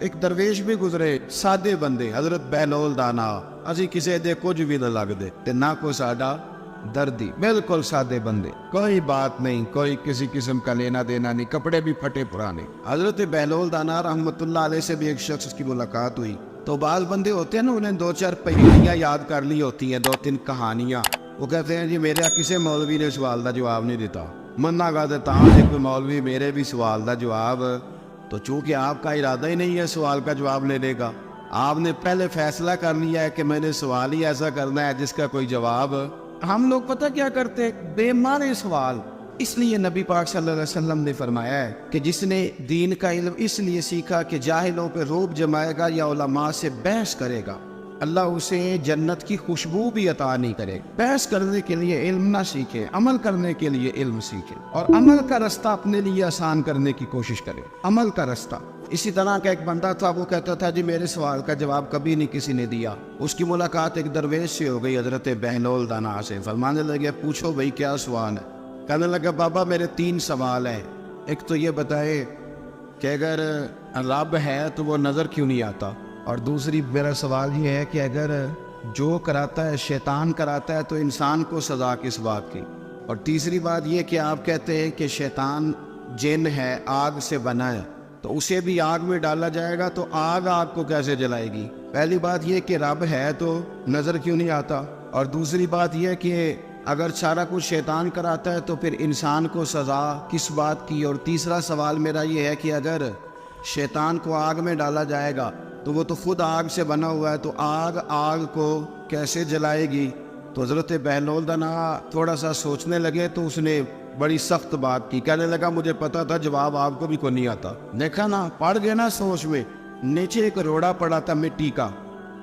ایک درویش بھی گزرے, سادے بندے, حضرت بہلول دانا, اسی کسی دے کچھ بھی نہ لگ دے تے نہ کو ساڈا دردی, بالکل سادے بندے, کوئی بات نہیں, کوئی کسی قسم کا لینا دینا نہیں, کپڑے بھی پھٹے پرانے. حضرت بہلول دانا رحمت اللہ علیہ سے بھی ایک شخص کی ملاقات ہوئی. تو بعض بندے ہوتے ہیں نا, انہیں 2-4 پہیلیاں یاد کر لی ہوتی ہیں, 2-3 کہانیاں. وہ کہتے ہیں جی میرے کسی مولوی نے سوال دا جواب نہیں دیتا, مننا گا دیتا ہوں جی کوئی مولوی میرے بھی سوال دا جواب. تو چونکہ آپ کا ارادہ ہی نہیں ہے سوال کا جواب لینے کا, آپ نے پہلے فیصلہ کر لیا ہے کہ میں نے سوال ہی ایسا کرنا ہے جس کا کوئی جواب. ہم لوگ پتہ کیا کرتے ہیں, بے معنی سوال. اس لیے نبی پاک صلی اللہ علیہ وسلم نے فرمایا ہے کہ جس نے دین کا علم اس لیے سیکھا کہ جاہلوں پہ روب جمائے گا یا علماء سے بحث کرے گا, اللہ اسے جنت کی خوشبو بھی عطا نہیں کرے. بحث کرنے کے لیے علم نہ سیکھے, عمل کرنے کے لیے علم سیکھے, اور عمل کا رستہ اپنے لیے آسان کرنے کی کوشش کرے, عمل کا رستہ. اسی طرح کا ایک بندہ تھا, وہ کہتا تھا جی میرے سوال کا جواب کبھی نہیں کسی نے دیا. اس کی ملاقات ایک درویش سے ہو گئی, حضرت بہلول دانا سے. فرمانے لگے پوچھو بھائی کیا سوال ہے؟ کہنے لگا بابا میرے 3 سوال ہیں. ایک تو یہ بتائے کہ اگر رب ہے تو وہ نظر کیوں نہیں آتا, اور دوسری میرا سوال یہ ہے کہ اگر جو کراتا ہے شیطان کراتا ہے تو انسان کو سزا کس بات کی, اور تیسری بات یہ کہ آپ کہتے ہیں کہ شیطان جن ہے, آگ سے بنا ہے, تو اسے بھی آگ میں ڈالا جائے گا تو آگ کو کیسے جلائے گی؟ پہلی بات یہ کہ رب ہے تو نظر کیوں نہیں آتا, اور دوسری بات یہ کہ اگر سارا کچھ شیطان کراتا ہے تو پھر انسان کو سزا کس بات کی؟ اور تیسرا سوال میرا یہ ہے کہ اگر شیطان کو آگ میں ڈالا جائے گا تو وہ تو خود آگ سے بنا ہوا ہے, تو آگ کو کیسے جلائے گی؟ تو حضرت بہلول دانا تھوڑا سا سوچنے لگے, تو اس نے بڑی سخت بات کی. کہنے لگا مجھے پتا تھا جواب آپ کو بھی کوئی نہیں آتا. دیکھا نا, پڑ گئے نا سوچ میں. نیچے ایک روڑا پڑا تھا مٹی کا,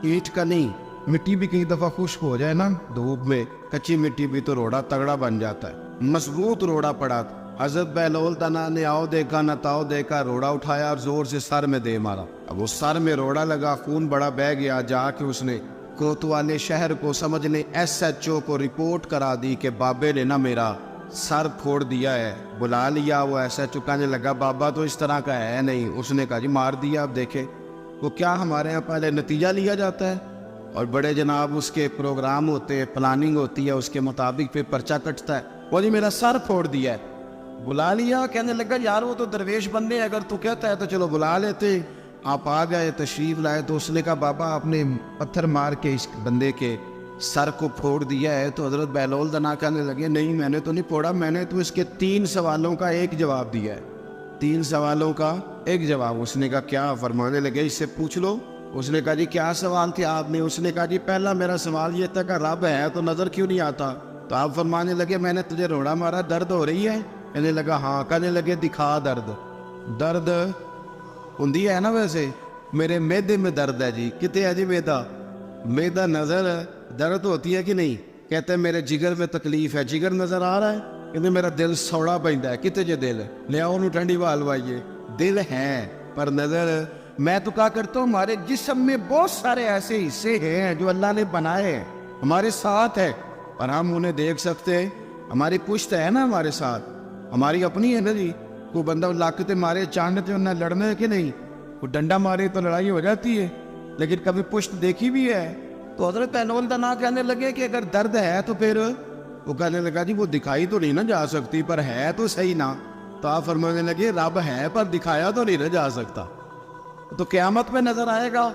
اینٹ کا نہیں. مٹی بھی کئی دفعہ خشک ہو جائے نا دھوپ میں, کچی مٹی بھی تو روڑا تگڑا بن جاتا ہے. مضبوط روڑا پڑا تھا. حضرت بہلول دانا نے آؤ دیکھا نہ تاؤ دیکھا, روڑا اٹھایا اور زور سے سر میں دے مارا. اب وہ سر میں روڑا لگا, خون بڑا بہہ گیا. جا کے اس نے کوتوالے شہر کو سمجھنے SHO کو رپورٹ کرا دی کہ بابے نے نا میرا سر پھوڑ دیا ہے. بلا لیا. وہ SHO کہنے لگا بابا تو اس طرح کا ہے نہیں. اس نے کہا جی مار دیا. اب دیکھے وہ کیا ہمارے ہاں پہلے نتیجہ لیا جاتا ہے, اور بڑے جناب اس کے پروگرام ہوتے ہیں, پلاننگ ہوتی ہے, اس کے مطابق پھر پرچہ کٹتا ہے. وہ جی میرا سر پھوڑ دیا ہے. بلا لیا. کہنے لگا یار وہ تو درویش بندے, اگر تو کہتا ہے تو چلو بلا لیتے. آپ آ گئے, تشریف لائے. تو اس نے کہا بابا آپ نے پتھر مار کے اس بندے کے سر کو پھوڑ دیا ہے. تو حضرت بہلول دانا کہنے لگے نہیں میں نے تو نہیں پھوڑا, میں نے تو اس کے 3 سوالوں کا ایک جواب دیا ہے. 3 سوالوں کا ایک جواب. اس نے کہا کیا؟ فرمانے لگے اس سے پوچھ لو. اس نے کہا جی کیا سوال تھے آپ نے؟ اس نے کہا جی پہلا میرا سوال یہ تھا کہ رب ہے تو نظر کیوں نہیں آتا؟ تو آپ فرمانے لگے میں نے تجھے روڑا مارا, درد ہو رہی ہے؟ کہنے لگا ہاں. کہنے لگے دکھا درد. درد ہوندی ہے نا ویسے, میرے میدے میں درد ہے جی. کتے ہے جی میدا؟ میدا نظر درد ہوتی ہے کہ نہیں؟ کہتے ہیں میرے جگر میں تکلیف ہے. جگر نظر آ رہا ہے؟ کہتے میرا دل سوڑا پیندا ہے. کتے جے دل لے آؤ انہوں ٹھنڈی وال وائیے. دل ہے پر نظر. میں تو کہا کرتا ہوں ہمارے جسم میں بہت سارے ایسے حصے ہیں جو اللہ نے بنائے ہیں, ہمارے ساتھ ہے, اور ہم انہیں دیکھ سکتے ہیں. ہماری پشت ہے نا ہمارے ساتھ, ہماری اپنی ہے نا جی. کوئی بندہ لاکتے مارے چاندتے انہیں لڑنا ہے کہ نہیں؟ وہ ڈنڈا مارے تو لڑائی ہو جاتی ہے, لیکن کبھی پشت دیکھی بھی ہے. تو حضرت بہلول دانا کہنے لگے کہ اگر درد ہے تو پھر وہ کہنے لگا جی وہ دکھائی تو نہیں نہ جا سکتی, پر ہے تو صحیح نا. تو آپ فرمانے لگے رب ہے پر دکھایا تو نہیں نہ جا سکتا. تو قیامت میں نظر آئے گا,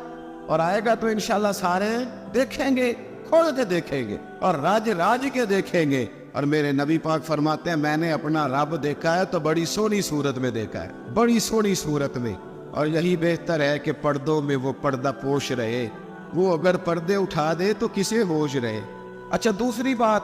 اور آئے گا تو انشاءاللہ سارے دیکھیں گے, کھول کے دیکھیں گے, اور راج کے دیکھیں گے. اور میرے نبی پاک فرماتے ہیں میں نے اپنا رب دیکھا ہے تو بڑی سونی صورت میں دیکھا ہے, بڑی سونی صورت میں. اور یہی بہتر ہے کہ پردوں میں وہ پردہ پوش رہے. وہ اگر پردے اٹھا دے تو کسے ہوش رہے. اچھا دوسری بات,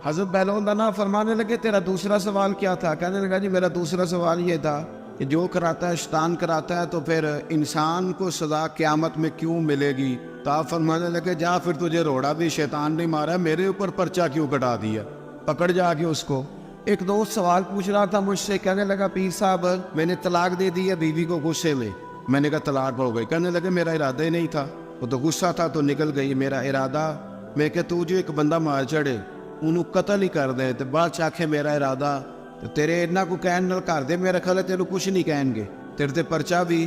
حضرت بہلول دانا فرمانے لگے تیرا دوسرا سوال کیا تھا؟ کہنے لگا جی میرا دوسرا سوال یہ تھا کہ جو کراتا ہے شیطان کراتا ہے تو پھر انسان کو سزا قیامت میں کیوں ملے گی؟ تو آپ فرمانے لگے جا پھر تجھے روڑا بھی شیطان نے مارا, میرے اوپر پرچہ کیوں کٹا دیا؟ پکڑ جا کے اس کو. ایک دوست سوال پوچھ رہا تھا مجھ سے, کہنے لگا پیر صاحب میں نے طلاق دے دی ہے بیوی کو غصے میں. میں نے کہا طلاق ہو گئی. کہنے لگے میرا ارادہ ہی نہیں تھا, وہ تو غصہ تھا تو نکل گئی. میرا ارادہ میں کہ تو جو ایک بندہ مار چڑھے انہوں قتل ہی کر دے, تو بعد چاکھے میرا ارادہ تو تیرے اتنا کو کہن نال کر دے, میرا خیال ہے تیرے کچھ نہیں کہیں گے, تیرے تے پرچہ بھی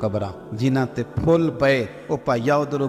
ਕਬਰਾਂ ਜਿਨ੍ਹਾਂ ਤੇ ਫੁੱਲ ਪਏ, ਉਹ ਭਾਈਆ ਉਧਰੋਂ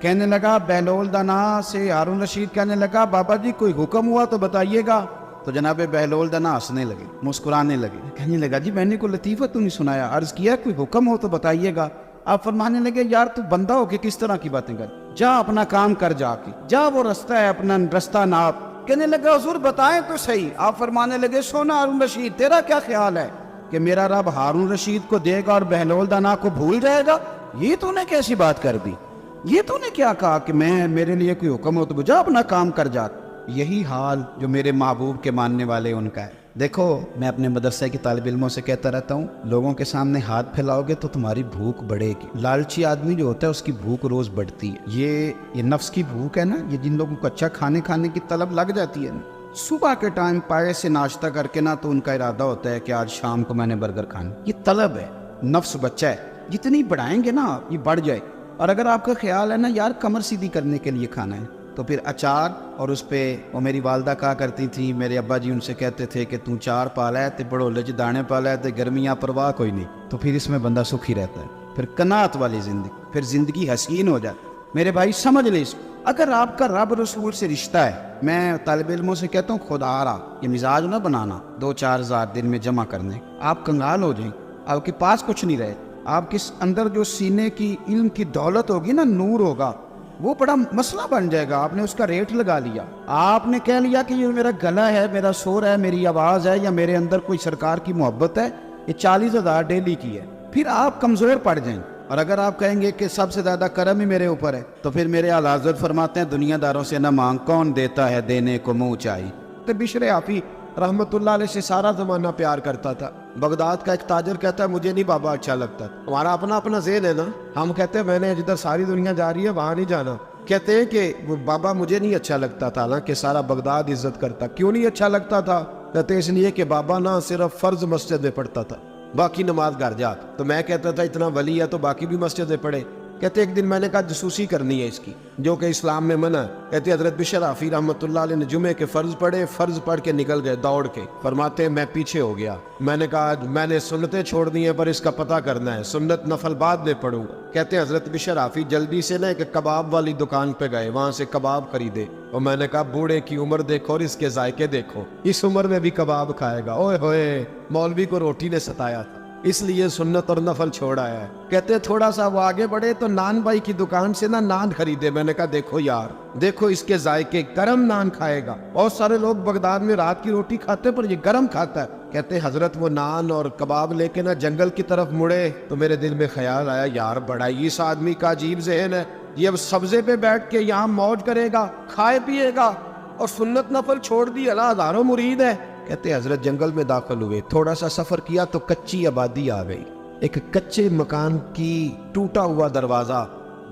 کہنے لگا بہلول دانا سے ہارون رشید کہنے لگا بابا جی کوئی حکم ہوا تو بتائیے گا. تو جناب بہلول دانا ہنسنے لگے, مسکرانے لگے, کہنے لگا جی میں نے کوئی لطیفہ تو نہیں سنایا, عرض کیا کوئی حکم ہو تو بتائیے گا. آپ فرمانے لگے یار تو بندہ ہو کے کس طرح کی باتیں کر, جا اپنا کام کر, جا کے جا وہ رستہ ہے اپنا رستہ ناپ. کہنے لگا حضور بتائیں تو صحیح. آپ فرمانے لگے سونا ہارون رشید تیرا کیا خیال ہے کہ میرا رب ہارون رشید کو دے گا اور بہلول دانا کو بھول جائے گا؟ یہ تو نے کیسی بات کر دی, یہ تو نے کیا کہا کہ میں میرے لیے کوئی حکم ہو تو جا اپنا کام کر جا. یہی حال جو میرے محبوب کے ماننے والے ان کا ہے. دیکھو میں اپنے مدرسے کے طالب علموں سے کہتا رہتا ہوں, لوگوں کے سامنے ہاتھ پھیلاؤ گے تو تمہاری بھوک بڑھے گی. لالچی آدمی جو ہوتا ہے اس کی بھوک روز بڑھتی ہے. یہ نفس کی بھوک ہے نا, یہ جن لوگوں کو اچھا کھانے کی طلب لگ جاتی ہے نا, صبح کے ٹائم پائے سے ناشتہ کر کے نا تو ان کا ارادہ ہوتا ہے کہ آج شام کو میں نے برگر کھانا. یہ طلب ہے, نفس بچہ ہے, جتنی بڑھائیں گے نا یہ بڑھ جائے. اور اگر آپ کا خیال ہے نا یار کمر سیدھی کرنے کے لیے کھانا ہے تو پھر اچار, اور اس پہ وہ میری والدہ کہا کرتی تھی, میرے ابا جی ان سے کہتے تھے کہ تو چار پالا ہے تے بڑولے چ دانے پالا ہے تے گرمیاں پرواہ کوئی نہیں, تو پھر اس میں بندہ سکھی رہتا ہے. پھر قناعت والی زندگی, پھر زندگی حسین ہو جاتی. میرے بھائی سمجھ لیں اس کو, اگر آپ کا رب رسول سے رشتہ ہے, میں طالب علموں سے کہتا ہوں خدا رہا یہ مزاج نہ بنانا 2-4 ہزار دن میں جمع کرنے, آپ کنگال ہو جائیں, آپ کے پاس کچھ نہیں رہے. آپ کے اندر جو سینے کی علم کی دولت ہوگی نا, نور ہوگا, وہ بڑا مسئلہ بن جائے گا. آپ نے اس کا ریٹ لگا لیا, آپ نے کہہ لیا کہ یہ میرا گلا ہے, میرا سور ہے, میری آواز ہے, یا میرے اندر کوئی سرکار کی محبت ہے, یہ 40,000 ڈیلی کی ہے, پھر آپ کمزور پڑ جائیں. اور اگر آپ کہیں گے کہ سب سے زیادہ کرم ہی میرے اوپر ہے, تو پھر میرے اعلی حضرت فرماتے ہیں دنیا داروں سے نہ مانگ, کون دیتا ہے دینے کو منہ چاہیے. تو بشر حافی رحمت اللہ علیہ سے سارا زمانہ پیار کرتا تھا. بغداد کا ایک تاجر کہتا ہے مجھے نہیں بابا اچھا لگتا. ہمارا اپنا ذہن ہے نا, ہم کہتے ہیں میں نے جدھر ساری دنیا جا رہی ہے وہاں نہیں جانا. کہتے ہیں کہ بابا مجھے نہیں اچھا لگتا تھا, حالانکہ سارا بغداد عزت کرتا. کیوں نہیں اچھا لگتا تھا؟ کہتے اس لیے کہ بابا نا صرف فرض مسجد میں پڑھتا تھا, باقی نماز گھر جاتا. تو میں کہتا تھا اتنا ولی ہے تو باقی بھی مسجد میں پڑھے. کہتے ایک دن میں نے کہا جسوسی کرنی ہے اس کی, جو کہ اسلام میں منع ہے. کہتے حضرت بشر حافی رحمۃ اللہ علیہ نے جمعے کے فرض پڑھے, فرض پڑھ کے نکل گئے دوڑ کے. فرماتے ہیں میں پیچھے ہو گیا, میں نے کہا میں نے سنتیں چھوڑ دی ہیں پر اس کا پتہ کرنا ہے, سنت نفل بعد میں پڑھوں گا. کہتے ہیں حضرت بشر حافی جلدی سے نا ایک کباب والی دکان پہ گئے, وہاں سے کباب خریدے. اور میں نے کہا بوڑھے کی عمر دیکھو اور اس کے ذائقے دیکھو, اس عمر میں بھی کباب کھائے گا. اوئے ہوئے, مولوی کو روٹی نے ستایا تھا, اس لیے سنت اور نفل چھوڑا ہے. کہتے تھوڑا سا وہ آگے بڑھے تو نان بھائی کی دکان سے نا نان خریدے. میں نے کہا دیکھو یار, دیکھو اس کے ذائقے, گرم نان کھائے گا. بہت سارے لوگ بغداد میں رات کی روٹی کھاتے پر یہ گرم کھاتا ہے. کہتے حضرت وہ نان اور کباب لے کے نا جنگل کی طرف مڑے تو میرے دل میں خیال آیا یار بڑا ہی اس آدمی کا عجیب ذہن ہے, یہ اب سبزے پہ بیٹھ کے یہاں موج کرے گا, کھائے پیے گا, اور سنت نفل چھوڑ دی, اللہ ہزاروں مرید ہے. کہتے حضرت جنگل میں داخل ہوئے, تھوڑا سا سفر کیا تو کچی آبادی آ گئی. ایک کچے مکان کی ٹوٹا ہوا دروازہ,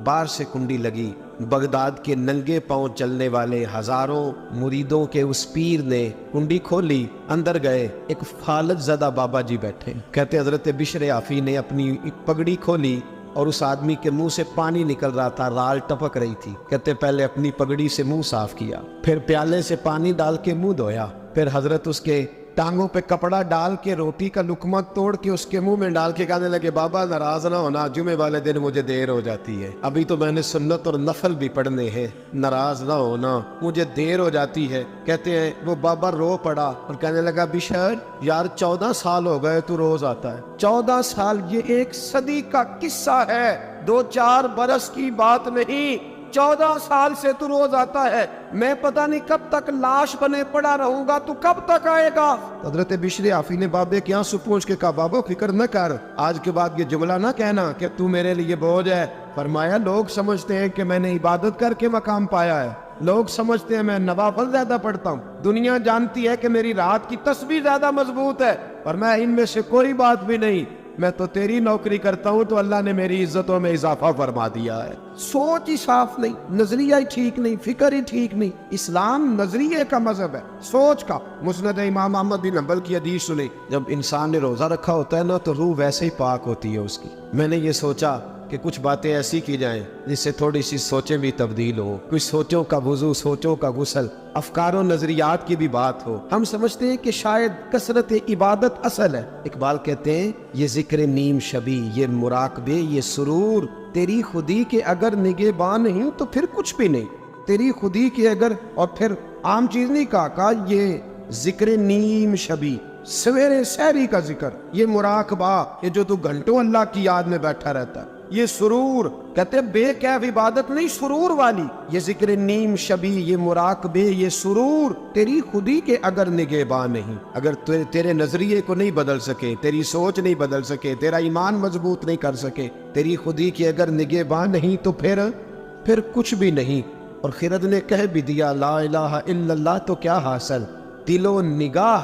باہر سے کنڈی لگی. بغداد کے ننگے پاؤں چلنے والے ہزاروں مریدوں کے اس پیر نے کنڈی کھولی, اندر گئے, ایک فالج زدہ بابا جی بیٹھے. کہتے حضرت بشر حافی نے اپنی پگڑی کھولی اور اس آدمی کے منہ سے پانی نکل رہا تھا, رال ٹپک رہی تھی. کہتے پہلے اپنی پگڑی سے منہ صاف کیا, پھر پیالے سے پانی ڈال کے منہ دھویا, پھر حضرت اس کے ٹانگوں پہ کپڑا ڈال کے روٹی کا لقمہ توڑ کے اس کے منہ میں ڈال کے کہنے لگے بابا ناراض نہ ہونا, جمعے والے دن مجھے دیر ہو جاتی ہے, ابھی تو میں نے سنت اور نفل بھی پڑھنے ہیں, ناراض نہ ہونا مجھے دیر ہو جاتی ہے. کہتے ہیں وہ بابا رو پڑا اور کہنے لگا بشر یار 14 سال ہو گئے تو روز آتا ہے. 14 سال یہ 1 صدی کا قصہ ہے, 2-4 برس کی بات نہیں. 14 سال سے تو روز آتا ہے, میں پتہ نہیں کب تک لاش بنے پڑا رہوں گا, تو کب تک آئے گا. حضرت بشر حافی نے بابے کے آنسو پوچھ کے کہا بابا فکر نہ کر, آج کے بعد یہ جملہ نہ کہنا کہ تو میرے لیے بوجھ ہے. فرمایا لوگ سمجھتے ہیں کہ میں نے عبادت کر کے مقام پایا ہے, لوگ سمجھتے ہیں میں نوافل زیادہ پڑھتا ہوں, دنیا جانتی ہے کہ میری رات کی تسبیح زیادہ مضبوط ہے, اور میں ان میں سے کوئی بات بھی نہیں. میں تو تیری نوکری کرتا ہوں تو اللہ نے میری عزتوں میں اضافہ فرما دیا ہے. سوچ ہی صاف نہیں, نظریہ ہی ٹھیک نہیں, فکر ہی ٹھیک نہیں. اسلام نظریے کا مذہب ہے, سوچ کا. مسند امام احمد بن حنبل کی حدیث سنی, جب انسان نے روزہ رکھا ہوتا ہے نا تو روح ویسے ہی پاک ہوتی ہے اس کی. میں نے یہ سوچا کہ کچھ باتیں ایسی کی جائیں جس سے تھوڑی سی سوچیں بھی تبدیل ہو, کچھ سوچوں کا وضو, سوچوں کا غسل, افکار و نظریات کی بھی بات ہو. ہم سمجھتے ہیں کہ شاید کثرت عبادت اصل ہے. اقبال کہتے ہیں یہ ذکر نیم شبی, یہ مراقبے, یہ سرور تیری خودی کے اگر نگہبان نہیں تو پھر کچھ بھی نہیں، تیری خودی کے اگر، اور پھر عام چیز نہیں کہا یہ ذکر نیم شبی، سویرے سحری کا ذکر، یہ مراقبہ، یہ جو تو گھنٹوں اللہ کی یاد میں بیٹھا رہتا ہے، یہ سرور، کہتے ہیں بے کیف عبادت نہیں، سرور والی، یہ ذکر نیم شبی، یہ مراقبے، یہ سرور تیری خودی کے اگر نگہبان نہیں، اگر تیرے نظریے کو نہیں بدل سکے، تیری سوچ نہیں بدل سکے، تیرا ایمان مضبوط نہیں کر سکے، تیری خودی کے اگر نگہبان نہیں تو پھر کچھ بھی نہیں۔ اور خرد نے کہہ بھی دیا لا الہ الا اللہ تو کیا حاصل، دل و نگاہ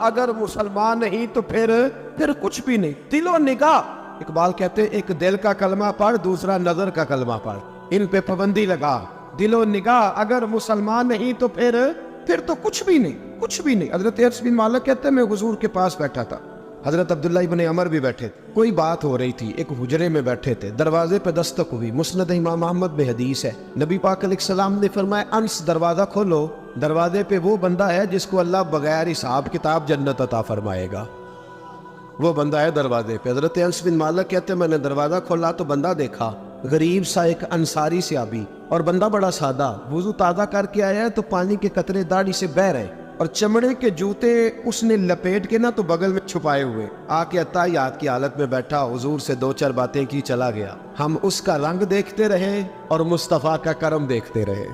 اگر مسلمان نہیں تو پھر کچھ بھی نہیں، دل و نگاہ۔ اقبال کہتے ہیں ایک دل کا کلمہ پڑھ، دوسرا نظر کا کلمہ پڑھ، ان پہ پابندی لگا، دل و نگاہ اگر مسلمان نہیں تو پھر تو کچھ بھی نہیں۔ حضرت انس بن مالک کہتے ہیں میں حضور کے پاس بیٹھا تھا، حضرت عبداللہ ابن عمر بھی بیٹھے تھے، کوئی بات ہو رہی تھی، ایک حجرے میں بیٹھے تھے، دروازے پہ دستک ہوئی، مسند امام احمد میں حدیث ہے، نبی پاک علیہ السلام نے فرمایا انس دروازہ کھولو، دروازے پہ وہ بندہ ہے جس کو اللہ بغیر حساب کتاب جنت عطا فرمائے گا، وہ بندہ ہے دروازے پہ۔ حضرت انس بن مالک کہتے ہیں میں نے دروازہ کھولا تو بندہ دیکھا، غریب سا ایک انصاری صحابی، اور بندہ بڑا سادہ، وضو تازہ کر کے آیا ہے تو پانی کے قطرے داڑھی سے بہہ رہے، اور چمڑے کے جوتے اس نے لپیٹ کے تو بغل میں چھپائے ہوئے، آ کے عطائیات کی حالت میں بیٹھا، حضور سے دو چار باتیں کی، چلا گیا۔ ہم اس کا رنگ دیکھتے رہے اور مصطفیٰ کا کرم دیکھتے رہے۔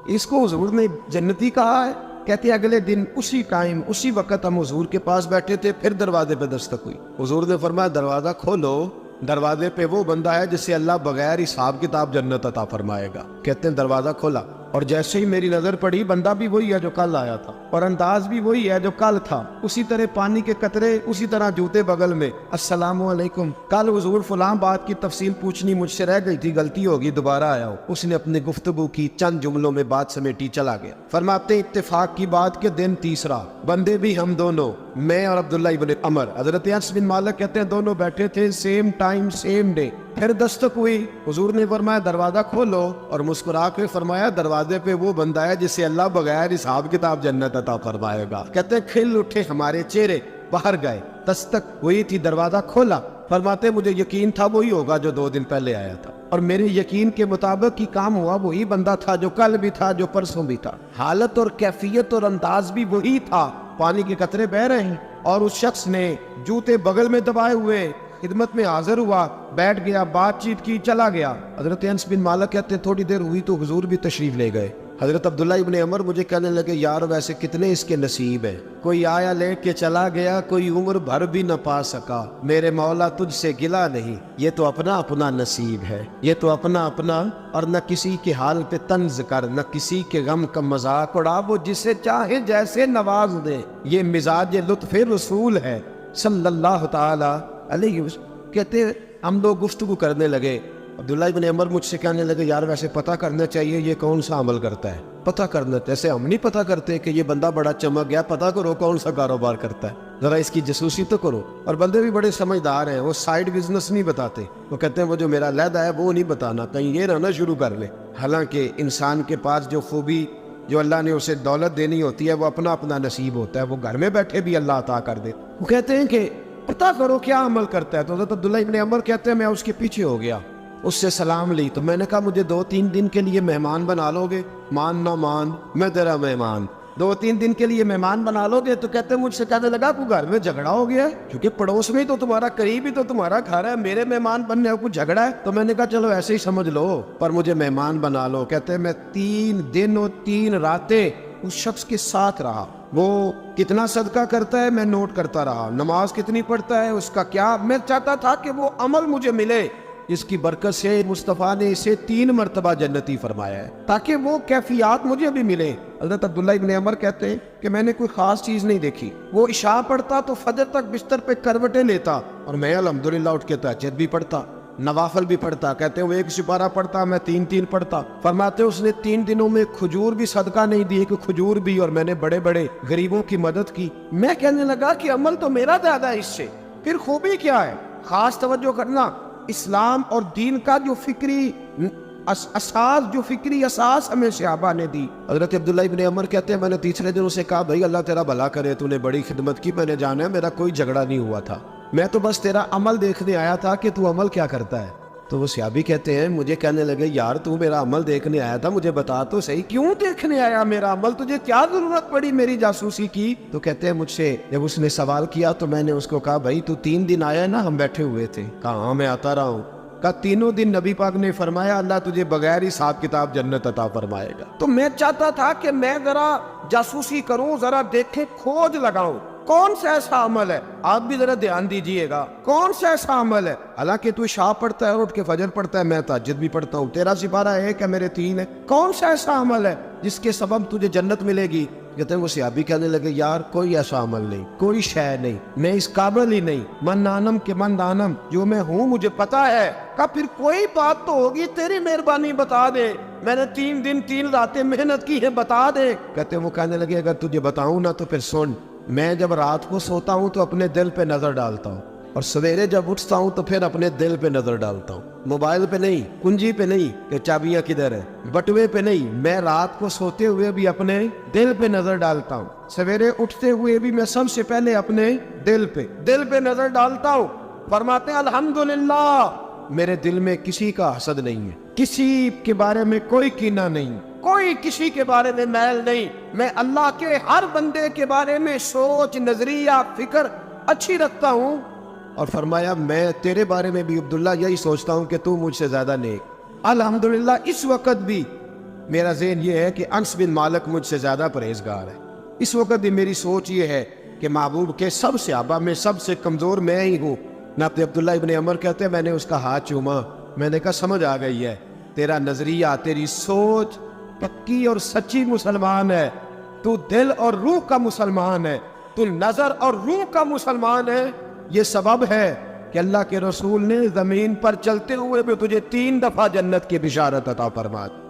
اس کو حضور نے جنتی کہا ہے۔ کہتے ہیں اگلے دن اسی ٹائم اسی وقت ہم حضور کے پاس بیٹھے تھے، پھر دروازے پہ دستک ہوئی، حضور نے فرمایا دروازہ کھولو، دروازے پہ وہ بندہ ہے جس سے اللہ بغیر حساب کتاب جنت عطا فرمائے گا۔ کہتے ہیں دروازہ کھولا، اور جیسے ہی میری نظر پڑی بندہ بھی وہی ہے جو کل آیا تھا، اور انداز بھی وہی ہے جو کل تھا، اسی طرح پانی کے قطرے، اسی طرح جوتے بغل میں، السلام علیکم، کل حضور فلاں بات کی تفصیل پوچھنی مجھ سے رہ گئی تھی، غلطی ہوگی، دوبارہ آیا ہو۔ اس نے اپنی گفتگو کی، چند جملوں میں بات سمیٹی، چلا گیا۔ فرماتے اتفاق کی بات کے دن تیسرا، بندے بھی ہم دونوں، میں اور عبداللہ ابن عمر، حضرت انس بن مالک کہتے ہیں دونوں بیٹھے تھے، سیم ٹائم سیم ڈے، پھر دستک ہوئی، حضور نے فرمایا دروازہ کھولو، اور مسکرا کے فرمایا دروازے پہ وہ بندہ ہے جس سے اللہ بغیر حساب کتاب جنت عطا فرمائے گا۔ کہتے ہیں کھل اٹھے ہمارے چہرے، باہر گئے، دستک ہوئی تھی، دروازہ کھولا، فرماتے مجھے یقین تھا وہی ہوگا جو 2 دن پہلے آیا تھا، اور میرے یقین کے مطابق ہی کام ہوا، وہی بندہ تھا جو کل بھی تھا، جو پرسوں بھی تھا، حالت اور کیفیت اور انداز بھی وہی تھا، پانی کے قطرے بہ رہے ہیں، اور اس شخص نے جوتے بغل میں دبائے ہوئے خدمت میں حاضر ہوا، بیٹھ گیا، بات چیت کی، چلا گیا۔ حضرت انس بن مالک کہتے ہیں تھوڑی دیر ہوئی تو حضور بھی تشریف لے گئے۔ حضرت عبداللہ ابن عمر مجھے کہنے لگے یار ویسے کتنے اس کے نصیب ہیں، کوئی آیا لے کے چلا گیا، کوئی عمر بھر بھی نہ پا سکا، میرے مولا تجھ سے گلا نہیں، یہ تو اپنا اپنا نصیب ہے، یہ تو اپنا اپنا، اور نہ کسی کے حال پہ طنز کر، نہ کسی کے غم کا مذاق اڑا، وہ جسے چاہے جیسے نواز دے، یہ مزاج لطف رسول ہے صلی اللہ تعالی علیہ وسلم۔ کہتے ہم لوگ گفتگو کرنے لگے، عبداللہ ابن عمر مجھ سے کہنے لگے یار ویسے پتہ کرنا چاہیے یہ کون سا عمل کرتا ہے، پتہ کرنا، جیسے ہم نہیں پتہ کرتے کہ یہ بندہ بڑا چمک گیا، پتہ کرو کون سا کاروبار کرتا ہے، ذرا اس کی جاسوسی تو کرو۔ اور بندے بھی بڑے سمجھدار ہیں، وہ سائیڈ بزنس نہیں بتاتے، وہ کہتے ہیں وہ جو میرا علیحدہ ہے وہ نہیں بتانا، کہیں یہ نہ شروع کر لے۔ حالانکہ انسان کے پاس جو خوبی، جو اللہ نے اسے دولت دینی ہوتی ہے، وہ اپنا اپنا نصیب ہوتا ہے، وہ گھر میں بیٹھے بھی اللہ عطا کر دے۔ وہ کہتے ہیں کہ پتہ کرو کیا عمل کرتا ہے، تو حضرت عبداللہ ابن عمر کہتے ہیں میں اس کے پیچھے ہو گیا، اس سے سلام لی، تو میں نے کہا مجھے 2-3 دن کے لیے مہمان بنا لو گے؟ مان نہ مان، میں تیرا مہمان، 2-3 دن کے لیے مہمان بنا لو گے؟ تو کہتے ہیں مجھ سے کہنے لگا کوئی گھر میں جھگڑا ہو گیا ہے، کیونکہ پڑوس میں تو تمہارا قریب ہی تو تمہارا گھر ہے، میرے مہمان بننے کو کچھ جھگڑا ہے؟ تو میں نے کہا چلو ایسے ہی سمجھ لو، پر مجھے مہمان بنا لو۔ کہتے ہیں میں 3 دن اور 3 راتیں اس شخص کے ساتھ رہا، وہ کتنا صدقہ کرتا ہے میں نوٹ کرتا رہا، نماز کتنی پڑھتا ہے، اس کا کیا، میں چاہتا تھا کہ وہ عمل مجھے ملے جس کی برکت سے مصطفیٰ نے اسے 3 مرتبہ جنتی فرمایا ہے، تاکہ وہ کیفیات مجھے بھی ملے۔ حضرت عبداللہ ابن عمر کہتے ہیں کہ میں نے کوئی خاص چیز نہیں دیکھی، وہ عشاء پڑھتا تو فجر تک بستر پہ کروٹیں لیتا، اور میں الحمدللہ اٹھ کے تہجد بھی پڑھتا، نوافل بھی پڑھتا۔ کہتے ہیں وہ 1 سپارہ پڑھتا، میں 3 پڑھتا۔ فرماتے اس نے 3 دنوں میں کھجور بھی صدقہ نہیں دی، کہ کھجور بھی، اور میں نے بڑے بڑے غریبوں کی مدد کی۔ میں کہنے لگا کہ عمل تو میرا زیادہ ہے اس سے، پھر خوبی کیا ہے؟ خاص توجہ کرنا، اسلام اور دین کا جو فکری اساس ہمیں صحابہ نے دی۔ حضرت عبداللہ ابن عمر کہتے ہیں میں نے تیسرے دن اسے کہا بھائی اللہ تیرا بھلا کرے، تو نے بڑی خدمت کی، میں نے جانا ہے میرا کوئی جھگڑا نہیں ہوا تھا، میں تو بس تیرا عمل دیکھنے آیا تھا کہ تو عمل کیا کرتا ہے۔ تو وہ صحابی کہتے ہیں مجھے کہنے لگے یار تو میرا عمل دیکھنے آیا تھا, مجھے بتا تو صحیح کیوں دیکھنے آیا میرا عمل, تجھے کیا ضرورت پڑی میری جاسوسی کی؟ تو کہتے ہیں مجھ سے جب اس نے سوال کیا تو میں نے اس کو کہا بھائی تو 3 دن آیا نا, ہم بیٹھے ہوئے تھے. کہا ہاں میں آتا رہا ہوں. کہا 3 دن نبی پاک نے فرمایا اللہ تجھے بغیر حساب کتاب جنت عطا فرمائے گا. تو میں چاہتا تھا کہ میں ذرا جاسوسی کروں, ذرا دیکھیں, کھوج لگاؤں کون سا ایسا عمل ہے. آپ بھی ذرا دھیان دیجئے گا کون سا ایسا عمل ہے. حالانکہ تو عشاء پڑھتا ہے, اٹھ کے فجر پڑھتا ہے, میں تہجد بھی پڑھتا ہوں, تیرا سپارہ 1 ہے میرے 3 ہے. کون سا ایسا عمل ہے جس کے سبب تجھے جنت ملے گی؟ کہتے ہیں وہ صحابی کہنے لگے یار کوئی ایسا عمل نہیں, کوئی شے نہیں, میں اس قابل ہی نہیں. من دانم کے من دانم, جو میں ہوں مجھے پتا ہے. کہا پھر کوئی بات تو ہوگی, تیری مہربانی بتا دے, میں نے 3 دن 3 راتیں محنت کی ہے, بتا دے. کہتے ہیں وہ کہنے لگے اگر تجھے بتاؤں نا تو پھر سن, میں جب رات کو سوتا ہوں تو اپنے دل پہ نظر ڈالتا ہوں, اور سویرے جب اٹھتا ہوں تو پھر اپنے دل پہ نظر ڈالتا ہوں. موبائل پہ نہیں, کنجی پہ نہیں کہ چابیاں کدھر ہے, بٹوے پہ نہیں, میں رات کو سوتے ہوئے بھی اپنے دل پہ نظر ڈالتا ہوں, سویرے اٹھتے ہوئے بھی میں سب سے پہلے اپنے دل پہ نظر ڈالتا ہوں. فرماتے ہیں الحمدللہ میرے دل میں کسی کا حسد نہیں ہے, کسی کے بارے میں کوئی کینہ نہیں, کوئی کسی کے بارے میں میل نہیں. میں اللہ کے ہر بندے کے بارے میں سوچ, نظریہ, فکر اچھی رکھتا ہوں. اور فرمایا میں تیرے بارے میں بھی عبداللہ یہی سوچتا ہوں کہ تو مجھ سے زیادہ نیک. الحمدللہ اس وقت بھی میرا ذہن یہ ہے کہ انس بن مالک مجھ سے زیادہ پرہیزگار ہے. اس وقت بھی میری سوچ یہ ہے کہ محبوب کے سب صحابہ میں سب سے کمزور میں ہی ہوں. نہ عبداللہ ابن عمر کہتے ہیں میں نے اس کا ہاتھ چوما, میں نے کہا سمجھ آ گئی ہے, تیرا نظریہ, تیری سوچ پکی اور سچی مسلمان ہے, تو دل اور روح کا مسلمان ہے, تو نظر اور روح کا مسلمان ہے. یہ سبب ہے کہ اللہ کے رسول نے زمین پر چلتے ہوئے بھی تجھے 3 دفعہ جنت کی بشارت عطا فرما دی.